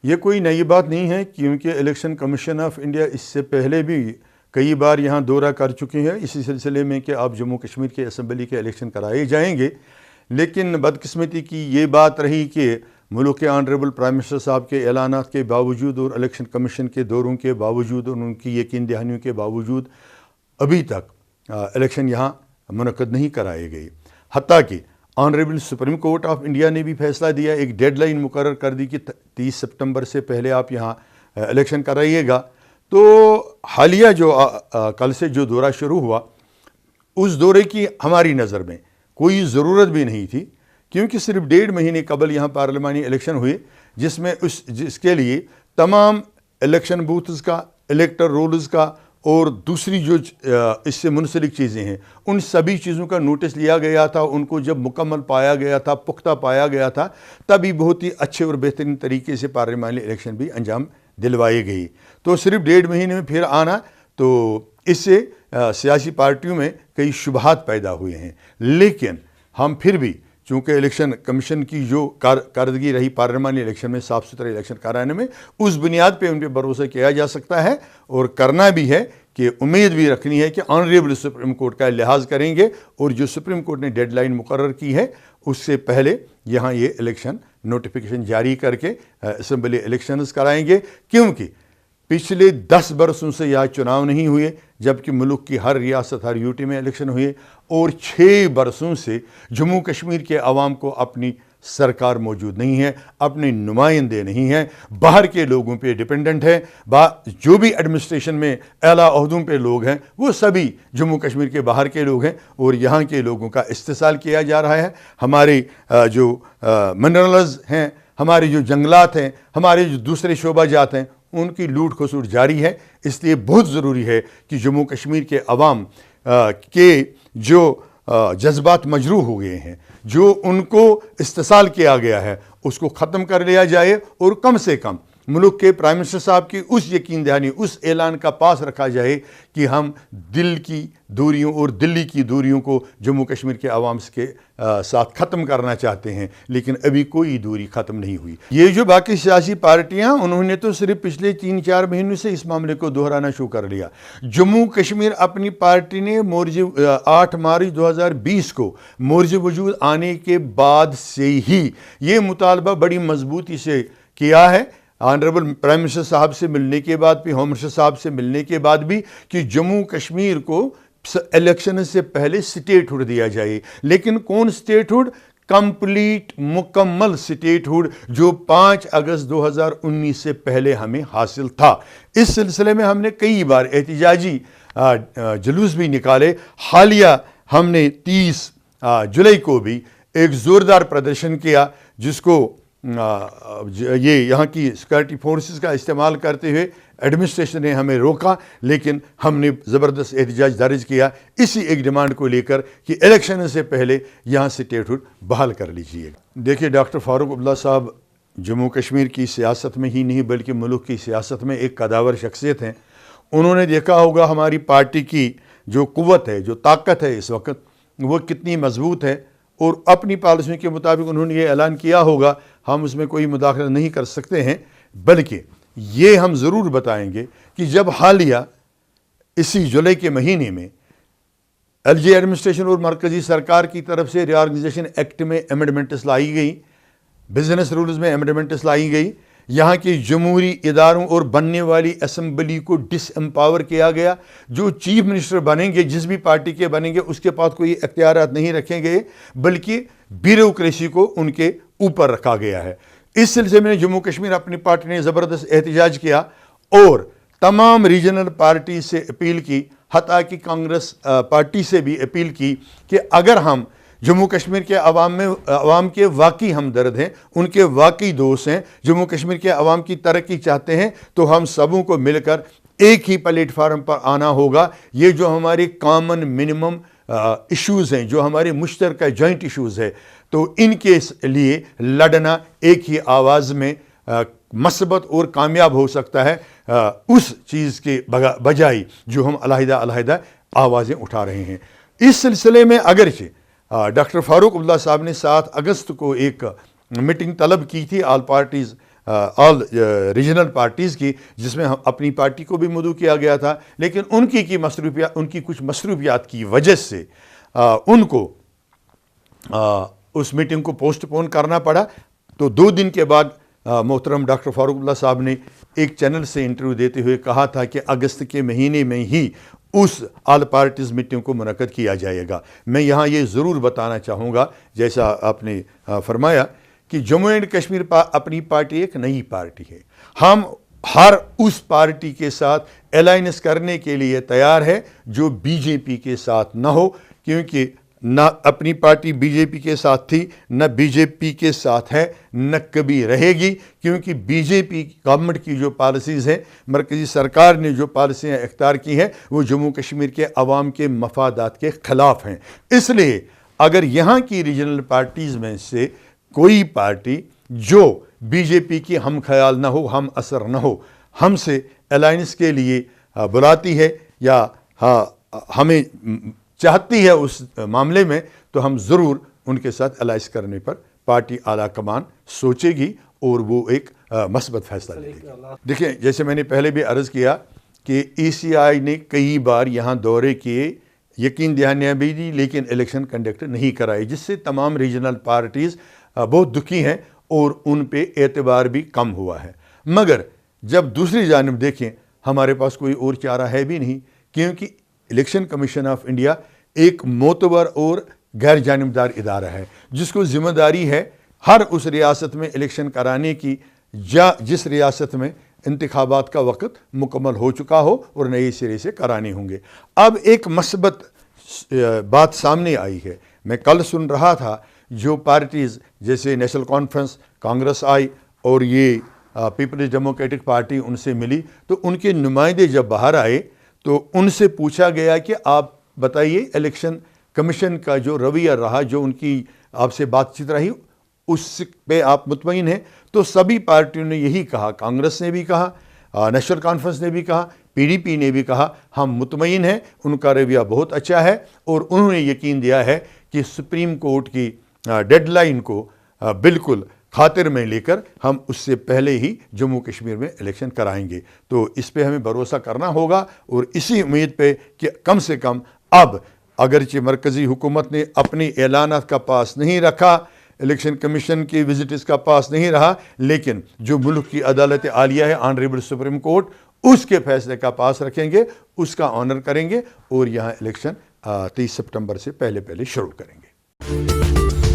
یہ کوئی نئی بات نہیں ہے، کیونکہ الیکشن کمیشن آف انڈیا اس سے پہلے بھی کئی بار یہاں دورہ کر چکے ہیں اسی سلسلے میں کہ آپ جموں کشمیر کے اسمبلی کے الیکشن کرائے جائیں گے، لیکن بدقسمتی کی یہ بات رہی کہ ملک کے آنریبل پرائم منسٹر صاحب کے اعلانات کے باوجود اور الیکشن کمیشن کے دوروں کے باوجود اور ان کی یقین دہانیوں کے باوجود ابھی تک الیکشن یہاں منعقد نہیں کرائے گئے، حتیٰ کہ honourable supreme court of India نے بھی فیصلہ دیا، ایک ڈیڈ لائن مقرر کر دی کہ 30 سپٹمبر سے پہلے آپ یہاں الیکشن کرائیے گا۔ تو حالیہ جو کل سے جو دورہ شروع ہوا، اس دورے کی ہماری نظر میں کوئی ضرورت بھی نہیں تھی، کیونکہ صرف 1.5 مہینے قبل یہاں پارلیمانی الیکشن ہوئے، جس کے لیے تمام الیکشن بوتھز کا، الیکٹر رولز کا اور دوسری جو اس سے منسلک چیزیں ہیں ان سبھی چیزوں کا نوٹس لیا گیا تھا۔ ان کو جب مکمل پایا گیا تھا، پختہ پایا گیا تھا، تبھی بہت ہی اچھے اور بہترین طریقے سے پارلیمانی الیکشن بھی انجام دلوائے گئی۔ تو صرف 1.5 مہینے میں پھر آنا، تو اس سے سیاسی پارٹیوں میں کئی شبہات پیدا ہوئے ہیں، لیکن ہم پھر بھی چونکہ الیکشن کمیشن کی جو کارکردگی رہی پارلیمانی الیکشن میں، صاف ستھرے الیکشن کرانے میں، اس بنیاد پہ ان پہ بھروسہ کیا جا سکتا ہے اور کرنا بھی ہے، کہ امید بھی رکھنی ہے کہ آنریبل سپریم کورٹ کا لحاظ کریں گے اور جو سپریم کورٹ نے ڈیڈ لائن مقرر کی ہے اس سے پہلے یہاں یہ الیکشن نوٹیفیکیشن جاری کر کے اسمبلی الیکشنز کرائیں گے، کیونکہ پچھلے 10 برسوں سے یہاں چناؤ نہیں ہوئے، جبکہ ملک کی ہر ریاست، ہر یوٹی میں الیکشن ہوئے، اور 6 برسوں سے جموں کشمیر کے عوام کو اپنی سرکار موجود نہیں ہے، اپنے نمائندے نہیں ہیں، باہر کے لوگوں پہ ڈیپینڈنٹ ہے۔ جو بھی ایڈمنسٹریشن میں اعلیٰ عہدوں پہ لوگ ہیں وہ سبھی جموں کشمیر کے باہر کے لوگ ہیں، اور یہاں کے لوگوں کا استحصال کیا جا رہا ہے۔ ہمارے جو منرلز ہیں، ہمارے جو جنگلات ہیں، ہمارے جو دوسرے شعبہ جات ہیں، ان کی لوٹ کھسوٹ جاری ہے۔ اس لیے بہت ضروری ہے کہ جموں کشمیر کے عوام کے جو جذبات مجروح ہو گئے ہیں، جو ان کو استحصال کیا گیا ہے، اس کو ختم کر لیا جائے، اور کم سے کم ملک کے پرائم منسٹر صاحب کی اس یقین دہانی، اس اعلان کا پاس رکھا جائے کہ ہم دل کی دوریوں اور دلی کی دوریوں کو جموں کشمیر کے عوام کے ساتھ ختم کرنا چاہتے ہیں، لیکن ابھی کوئی دوری ختم نہیں ہوئی۔ یہ جو باقی سیاسی پارٹیاں، انہوں نے تو صرف پچھلے 3-4 مہینوں سے اس معاملے کو دہرانا شروع کر لیا۔ جموں کشمیر اپنی پارٹی نے 8 مارچ 2020 کو مورج وجود آنے کے بعد سے ہی یہ مطالبہ بڑی مضبوطی سے کیا ہے، آنریبل پرائم منسٹر صاحب سے ملنے کے بعد بھی، ہوم منسٹر صاحب سے ملنے کے بعد بھی، کہ جموں کشمیر کو الیکشن سے پہلے سٹیٹ ہوڈ دیا جائے۔ لیکن کون سٹیٹ ہوڈ؟ کمپلیٹ مکمل سٹیٹ ہوڈ، جو 5 اگست 2019 سے پہلے ہمیں حاصل تھا۔ اس سلسلے میں ہم نے کئی بار احتجاجی جلوس بھی نکالے۔ حالیہ ہم نے 30 جولائی کو بھی ایک زوردار پردرشن کیا، جس کو یہاں کی سیکورٹی فورسز کا استعمال کرتے ہوئے ایڈمنسٹریشن نے ہمیں روکا، لیکن ہم نے زبردست احتجاج درج کیا اسی ایک ڈیمانڈ کو لے کر کہ الیکشن سے پہلے یہاں سے سٹیٹ ہوڈ بحال کر لیجیے گا۔ دیکھیے، ڈاکٹر فاروق عبداللہ صاحب جموں کشمیر کی سیاست میں ہی نہیں بلکہ ملک کی سیاست میں ایک قداور شخصیت ہیں۔ انہوں نے دیکھا ہوگا ہماری پارٹی کی جو قوت ہے، جو طاقت ہے اس وقت، وہ کتنی مضبوط ہے، اور اپنی پالیسیوں کے مطابق انہوں نے یہ اعلان کیا ہوگا، ہم اس میں کوئی مداخلت نہیں کر سکتے ہیں، بلکہ یہ ہم ضرور بتائیں گے کہ جب حالیہ اسی جولائی کے مہینے میں ایل جی ایڈمنسٹریشن اور مرکزی سرکار کی طرف سے ری آرگنائزیشن ایکٹ میں امینڈمنٹس لائی گئی، بزنس رولز میں امینڈمنٹس لائی گئی، یہاں کے جمہوری اداروں اور بننے والی اسمبلی کو ڈس امپاور کیا گیا، جو چیف منسٹر بنیں گے، جس بھی پارٹی کے بنیں گے، اس کے پاس کوئی اختیارات نہیں رکھے گئے، بلکہ بیوروکریسی کو ان کے اوپر رکھا گیا ہے۔ اس سلسلے میں جموں کشمیر اپنی پارٹی نے زبردست احتجاج کیا اور تمام ریجنل پارٹی سے اپیل کی، حتیٰ کہ کانگریس پارٹی سے بھی اپیل کی کہ اگر ہم جموں کشمیر کے عوام کے واقعی ہمدرد ہیں، ان کے واقعی دوست ہیں، جموں کشمیر کے عوام کی ترقی چاہتے ہیں، تو ہم سبوں کو مل کر ایک ہی پلیٹ فارم پر آنا ہوگا۔ یہ جو ہمارے کامن منیمم ایشوز ہیں، جو ہمارے مشترکہ جوائنٹ ایشوز ہیں، تو ان کے لیے لڑنا ایک ہی آواز میں مثبت اور کامیاب ہو سکتا ہے، اس چیز کے بجائے جو ہم علیحدہ علیحدہ آوازیں اٹھا رہے ہیں۔ اس سلسلے میں اگرچہ ڈاکٹر فاروق عبداللہ صاحب نے 7 اگست کو ایک میٹنگ طلب کی تھی آل پارٹیز آل ریجنل پارٹیز کی، جس میں ہم اپنی پارٹی کو بھی مدعو کیا گیا تھا، لیکن ان کی کچھ مصروفیات کی وجہ سے ان کو اس میٹنگ کو پوسٹ پون کرنا پڑا۔ تو 2 دن کے بعد محترم ڈاکٹر فاروق اللہ صاحب نے ایک چینل سے انٹرویو دیتے ہوئے کہا تھا کہ اگست کے مہینے میں ہی اس آل پارٹیز میٹنگ کو منعقد کیا جائے گا۔ میں یہاں یہ ضرور بتانا چاہوں گا، جیسا آپ نے فرمایا، کہ جموں اینڈ کشمیر اپنی پارٹی ایک نئی پارٹی ہے۔ ہم ہر اس پارٹی کے ساتھ الائنس کرنے کے لیے تیار ہے جو بی جے پی کے ساتھ نہ ہو، کیونکہ نہ اپنی پارٹی بی جے پی کے ساتھ تھی، نہ بی جے پی کے ساتھ ہے، نہ کبھی رہے گی، کیونکہ بی جے پی گورنمنٹ کی جو پالیسیز ہیں، مرکزی سرکار نے جو پالیسیاں اختیار کی ہیں، وہ جموں کشمیر کے عوام کے مفادات کے خلاف ہیں۔ اس لیے اگر یہاں کی ریجنل پارٹیز میں سے کوئی پارٹی جو بی جے پی کی ہم خیال نہ ہو، ہم اثر نہ ہو، ہم سے الائنس کے لیے بلاتی ہے یا ہمیں چاہتی ہے اس معاملے میں، تو ہم ضرور ان کے ساتھ الائنس کرنے پر پارٹی اعلیٰ کمان سوچے گی اور وہ ایک مثبت فیصلہ لے گی۔ دیکھیں، جیسے میں نے پہلے بھی عرض کیا کہ ای سی آئی نے کئی بار یہاں دورے کیے، یقین دہانیاں بھی دی، لیکن الیکشن کنڈکٹ نہیں کرائی، جس سے تمام ریجنل پارٹیز بہت دکھی ہیں اور ان پہ اعتبار بھی کم ہوا ہے۔ مگر جب دوسری جانب دیکھیں، ہمارے پاس کوئی اور چارہ ہے بھی نہیں، کیونکہ الیکشن کمیشن آف انڈیا ایک معتبر اور غیر جانبدار ادارہ ہے، جس کو ذمہ داری ہے ہر اس ریاست میں الیکشن کرانے کی جس ریاست میں انتخابات کا وقت مکمل ہو چکا ہو اور نئے سرے سے کرانے ہوں گے۔ اب ایک مثبت بات سامنے آئی ہے، میں کل سن رہا تھا، جو پارٹیز جیسے نیشنل کانفرنس، کانگریس آئی اور یہ پیپلز ڈیموکریٹک پارٹی ان سے ملی، تو ان کے نمائندے جب باہر آئے تو ان سے پوچھا گیا کہ آپ بتائیے الیکشن کمیشن کا جو رویہ رہا، جو ان کی آپ سے بات چیت رہی، اس پہ آپ مطمئن ہیں؟ تو سبھی پارٹیوں نے یہی کہا، کانگریس نے بھی کہا، نیشنل کانفرنس نے بھی کہا، پی ڈی پی نے بھی کہا، ہم مطمئن ہیں، ان کا رویہ بہت اچھا ہے، اور انہوں نے یقین دیا ہے کہ سپریم کورٹ کی ڈیڈ لائن کو بالکل خاطر میں لے کر ہم اس سے پہلے ہی جموں کشمیر میں الیکشن کرائیں گے۔ تو اس پہ ہمیں بھروسہ کرنا ہوگا، اور اسی امید پہ کہ کم سے کم اب اگرچہ مرکزی حکومت نے اپنی اعلانات کا پاس نہیں رکھا، الیکشن کمیشن کی وزٹس کا پاس نہیں رہا، لیکن جو ملک کی عدالت عالیہ ہے، آنریبل سپریم کورٹ، اس کے فیصلے کا پاس رکھیں گے، اس کا آنر کریں گے، اور یہاں الیکشن 23 سپٹمبر سے پہلے شروع کریں گے۔